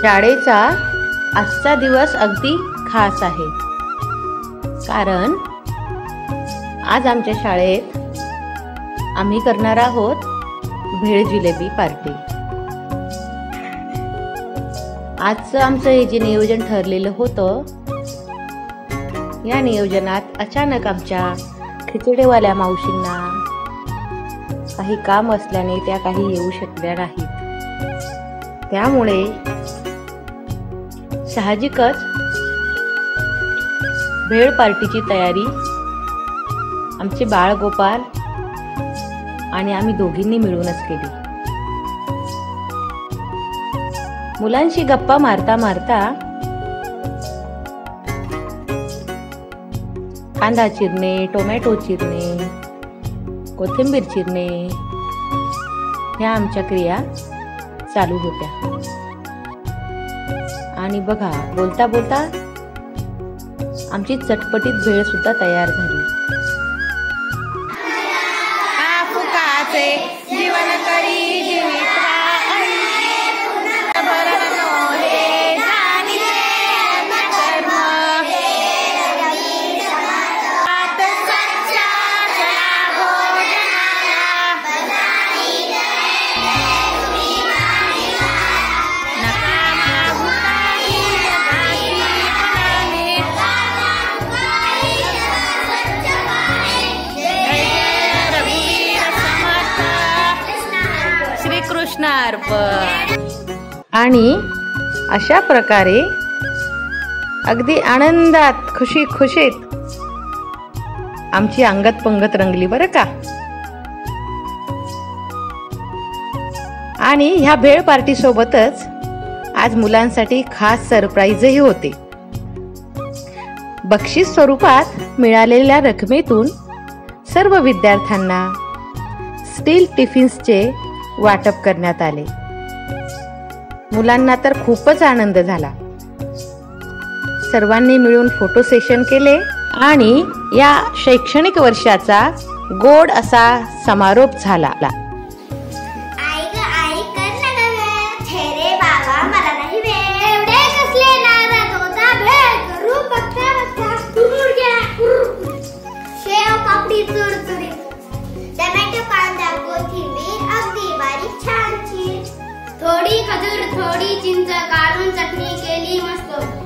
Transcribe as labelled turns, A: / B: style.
A: शाळेचा आजचा दिवस अगदी खास आहे, कारण आज आमच्या शाळेत आम्ही करणार आहोत भेळ जिलेबी पार्टी। आजचं आमचं हे जे नियोजन ठरलेलं होतं, या नियोजनात अचानक आमच्या खिचडेवाल्या मावशींना काही काम असल्याने त्या काही येऊ शकल्या नाहीत। त्यामुळे साहजिकच भेळ पार्टीची तयारी आमचे बाळ गोपाल आणि आम्ही दोघींनी मिळूनच केली। मुलांशी गप्पा मारता मारता कांदा चिरणे, टोमॅटो चिरणे, कोथिंबीर चिरणे ह्या आमच्या क्रिया चालू होत्या। आणि बघा, बोलता बोलता आमची चटपटीत भेळ सुद्धा तयार झाली। आपुकाचे जीवन करी जीवित्रा आणि अशा प्रकारे अगदी आनंदात खुशीत आमची अंगत पंगत रंगली बरं का। आणि ह्या भेळ पार्टी सोबतच आज मुलांसाठी खास सरप्राईजही होते। बक्षीस स्वरूपात मिळालेल्या रकमेतून सर्व विद्यार्थ्यांना स्टील टिफिन्सचे वाटप करण्यात आले। मुलांना तर खूपच आनंद झाला। सर्वांनी मिळून फोटो सेशन केले आणि या शैक्षणिक वर्षाचा गोड असा समारोप झाला।
B: थोडी खजूर, थोडी चिंच काढून चटणी केली मस्त।